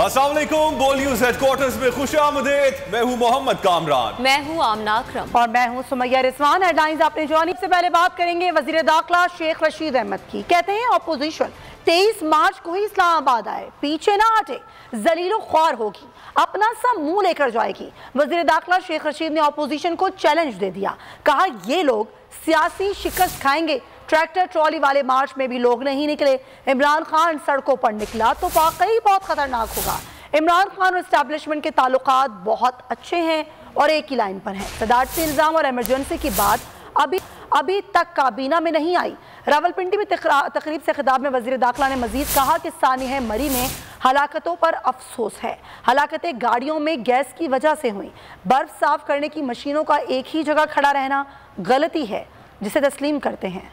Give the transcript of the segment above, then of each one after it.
अस्सलाम वालेकुम। बोल न्यूज हेडक्वार्टर्स में खुशामदीद। मैं हूं मोहम्मद कामरान। मैं हूं आमना अकरम और मैं हूं सुमैया रिजवान। हेडलाइंस आपने जानी। से पहले बात करेंगे वजीर दाखिला शेख रशीद अहमद की। कहते हैं ऑपोजिशन 23 मार्च को ही इस्लामाबाद आए, पीछे ना हटे, जलीलो ख्वार होगी, अपना सा मुंह लेकर जाएगी। वजीर दाखिला शेख रशीद ने ऑपोजिशन को चैलेंज दे दिया। कहा ये लोग सियासी शिकस्त खाएंगे। ट्रैक्टर ट्रॉली वाले मार्च में भी लोग नहीं निकले। इमरान खान सड़कों पर निकला तो वाकई बहुत खतरनाक होगा। इमरान खान और एस्टैब्लिशमेंट के ताल्लुकात बहुत अच्छे हैं और एक ही लाइन पर हैं। सदारती निज़ाम और इमरजेंसी की बात अभी तक काबीना में नहीं आई। रावलपिंडी में तकरीब से खिताब में वजीर दाखिला ने मजीद कहा कि सानिह मरी में हलाकतों पर अफसोस है। हलाकतें गाड़ियों में गैस की वजह से हुई। बर्फ साफ करने की मशीनों का एक ही जगह खड़ा रहना गलती है, जिसे तस्लीम करते हैं।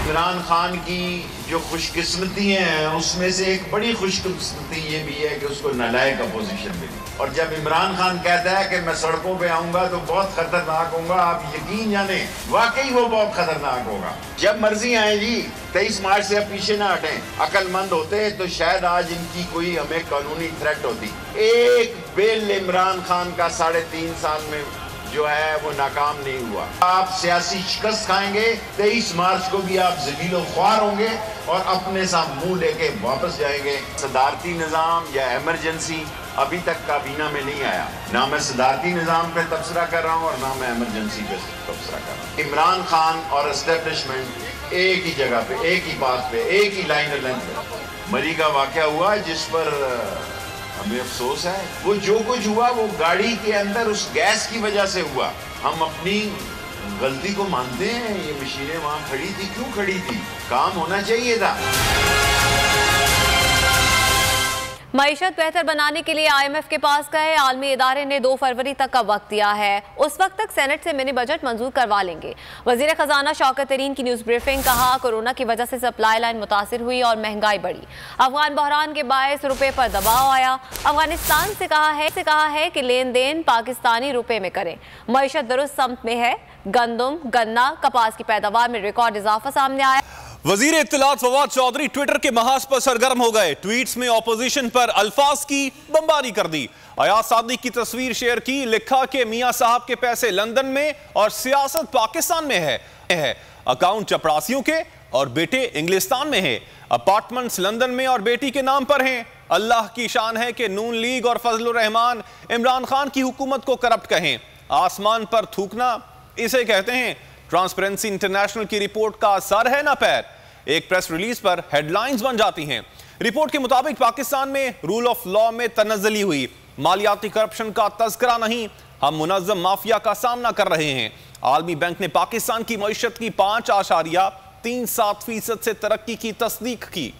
इमरान खान की जो खुशकिस्मतियाँ हैं उसमें से एक बड़ी खुशकिस्मती ये भी है कि उसको नालायक अपोजिशन मिली। और जब इमरान खान कहता है कि मैं सड़कों पे आऊंगा तो बहुत खतरनाक होगा, आप यकीन जाने वाकई वो बहुत खतरनाक होगा। जब मर्जी आए जी, 23 मार्च से अब पीछे ना हटें। अक्लमंद होते तो शायद आज इनकी कोई हमें कानूनी थ्रेट होती। एक बिल इमरान खान का 3.5 साल में जो है वो नाकाम नहीं हुआ। आप सियासी शिकस्त खाएंगे, 23 मार्च को भी आप ज़लीलो ख्वार होंगे और अपने साथ मुंह लेके वापस जाएंगे। सदारती निज़ाम या इमरजेंसी अभी तक काबीना में नहीं आया। ना मैं सदारती निज़ाम पे तबसरा कर रहा हूँ और ना मैं इमरजेंसी पे तबसरा कर रहा हूँ। इमरान खान और एस्टेब्लिशमेंट एक ही जगह पे, एक ही बात पे, एक ही लाइन लेंथ पे। मरी का वाक़या हुआ जिस पर हमें अफसोस है। वो जो कुछ हुआ वो गाड़ी के अंदर उस गैस की वजह से हुआ। हम अपनी गलती को मानते हैं। ये मशीनें वहां खड़ी थी, क्यों खड़ी थी? काम होना चाहिए था। मईशत बेहतर बनाने के लिए IMF के पास गए। आलमी इदारे ने 2 फरवरी तक का वक्त दिया है। उस वक्त तक सेनेट से मिनी बजट मंजूर करवा लेंगे। वजीर खजाना शौकत तरीन की न्यूज़ ब्रीफिंग। कहा कोरोना की वजह से सप्लाई लाइन मुतासिर हुई और महंगाई बढ़ी। अफगान बहरान के बायस रुपए पर दबाव आया। अफगानिस्तान से कहा है कि लेन देन पाकिस्तानी रुपए में करें। मईशत दुरुस्त समत में है। गंदम, गन्ना, कपास की पैदावार में रिकॉर्ड इजाफा सामने आया। वजीर इत्तलात फवाद चौधरी ट्विटर के महाज पर सरगर्म हो गए। ट्वीट्स में ऑपोजिशन पर अल्फाज की बमबारी कर दी। अयाज सादी की तस्वीर शेयर की। लिखा कि मियां साहब के पैसे लंदन में और सियासत पाकिस्तान में है। अकाउंट चपरासियों के और बेटे इंग्लिस्तान में है। अपार्टमेंट्स लंदन में और बेटी के नाम पर हैं। अल्लाह की शान है कि नून लीग और फजलुर रहमान इमरान खान की हुकूमत को करप्ट कहें। आसमान पर थूकना इसे कहते हैं। ट्रांसपेरेंसी इंटरनेशनल की रिपोर्ट का सर है ना पैर। एक प्रेस रिलीज पर हेडलाइंस बन जाती हैं। रिपोर्ट के मुताबिक पाकिस्तान में रूल ऑफ लॉ में तनज़्ज़ुली हुई। मालियाती करप्शन का तज़किरा नहीं, हम मुनज़्ज़म माफिया का सामना कर रहे हैं। आलमी बैंक ने पाकिस्तान की मईशत की 5.37% से तरक्की की तस्दीक की।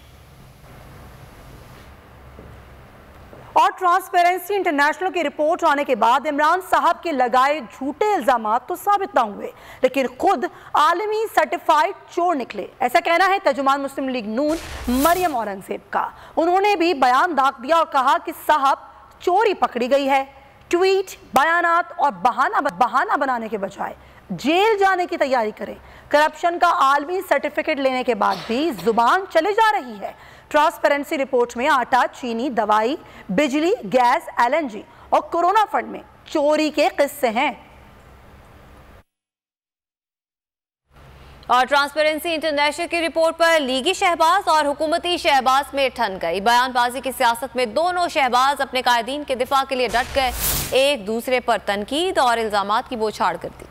और ट्रांसपेरेंसी इंटरनेशनल की रिपोर्ट आने के बाद इमरान साहब के लगाए झूठे इल्जामात तो साबित ना हुए, लेकिन खुद आलमी सर्टिफाइड चोर निकले। ऐसा कहना है तर्जुमान मुस्लिम लीग नून मरियम औरंगजेब का। उन्होंने भी बयान दाग दिया और कहा कि साहब चोरी पकड़ी गई है। ट्वीट, बयानात और बहाना बनाने के बजाय जेल जाने की तैयारी करें। करप्शन का आलमी सर्टिफिकेट लेने के बाद भी जुबान चली जा रही है। ट्रांसपेरेंसी रिपोर्ट में आटा, चीनी, दवाई, बिजली, गैस, LNG और कोरोना फंड में चोरी के किस्से हैं। और ट्रांसपेरेंसी इंटरनेशनल की रिपोर्ट पर लीगी शहबाज और हुकूमती शहबाज में ठन गई। बयानबाजी की सियासत में दोनों शहबाज अपने कायदीन के दिफा के लिए डट गए। एक दूसरे पर तनकीद और इल्जामात की बौछार कर दी।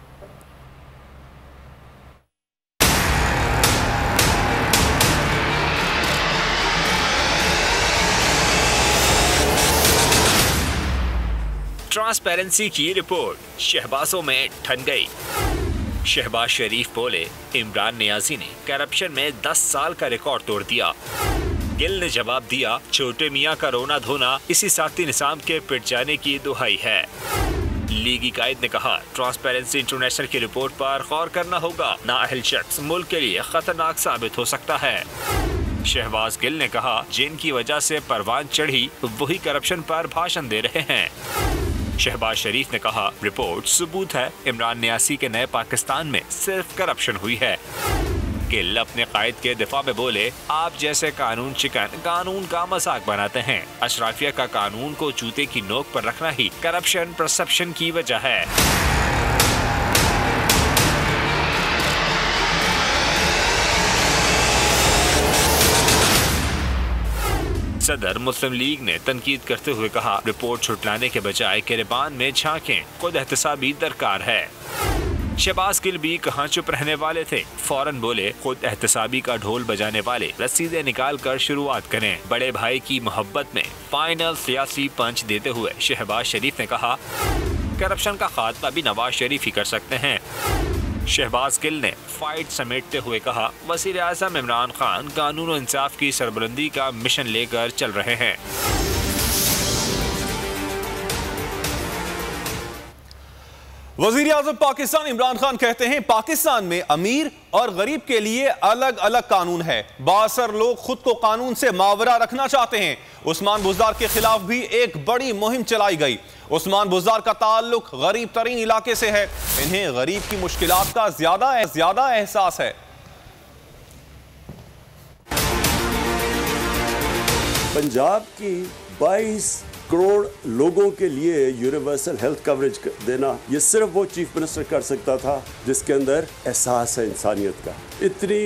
ट्रांसपेरेंसी की रिपोर्ट शहबाजों में ठन गई। शहबाज शरीफ बोले, इमरान नियाजी ने करप्शन में 10 साल का रिकॉर्ड तोड़ दिया। गिल ने जवाब दिया, छोटे मियां का रोना धोना इसी साख्ती निज़ाम के पिट जाने की दुहाई है। लीगी कायद ने कहा, ट्रांसपेरेंसी इंटरनेशनल की रिपोर्ट पर गौर करना होगा। नाअहल शख्स मुल्क के लिए खतरनाक साबित हो सकता है। शहबाज गिल ने कहा, जिनकी वजह से परवान चढ़ी वही करप्शन पर भाषण दे रहे हैं। शहबाज शरीफ ने कहा, रिपोर्ट सबूत है इमरान नियासी के नए पाकिस्तान में सिर्फ करप्शन हुई है। गिल अपने कायद के दिफा में बोले, आप जैसे कानून शिकन कानून का मजाक बनाते हैं। अशराफिया का कानून को जूते की नोक पर रखना ही करप्शन परसेप्शन की वजह है। सदर मुस्लिम लीग ने तनकीद करते हुए कहा, रिपोर्ट छुटलाने के बजाय गिरबान में झांकें, खुद एहतसाबी दरकार है। शहबाज गिल भी कहाँ चुप रहने वाले थे, फौरन बोले, खुद एहतसाबी का ढोल बजाने वाले रसीदें निकाल कर शुरुआत करें। बड़े भाई की मोहब्बत में फाइनल सियासी पंच देते हुए शहबाज शरीफ ने कहा, करप्शन का खात्मा भी नवाज शरीफ ही कर सकते हैं। शहबाज गिल ने फाइट समेटते हुए कहा, वज़ीर आज़म इमरान खान कानून और इंसाफ की सरबलंदी का मिशन लेकर चल रहे हैं। वज़ीर आज़म पाकिस्तान इमरान खान कहते हैं, पाकिस्तान में अमीर और गरीब के लिए अलग अलग कानून है। बासर लोग खुद को कानून से मावरा रखना चाहते हैं। उस्मान बुज़दार के खिलाफ भी एक बड़ी मुहिम चलाई गई। उस्मान बुज़दार का ताल्लुक गरीब तरीन इलाके से है। इन्हें गरीब की मुश्किलात का ज्यादा एहसास है। पंजाब की 22 करोड़ लोगों के लिए यूनिवर्सल हेल्थ कवरेज देना, ये सिर्फ वो चीफ मिनिस्टर कर सकता था जिसके अंदर एहसास है इंसानियत का। इतनी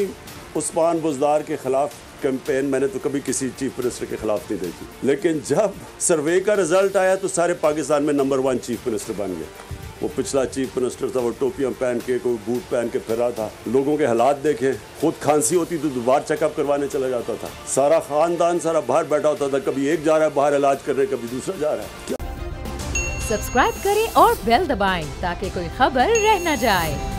उस्मान बुज़दार के खिलाफ कैंपेन मैंने तो कभी किसी चीफ मिनिस्टर के खिलाफ नहीं देखी, लेकिन जब सर्वे का रिजल्ट आया तो सारे पाकिस्तान में नंबर 1 चीफ मिनिस्टर बन गए। वो पिछला चीफ मिनिस्टर था, वो टोपियां पहन के, कोई बूट पहन के फिर रहा था। लोगों के हालात देखे, खुद खांसी होती तो दोबारा चेकअप करवाने चला जाता था। सारा खानदान सारा बाहर बैठा होता था, कभी एक जा रहा है बाहर इलाज करने, कभी दूसरा जा रहा है। सब्सक्राइब करें और बेल दबाएं ताकि कोई खबर रह न जाए।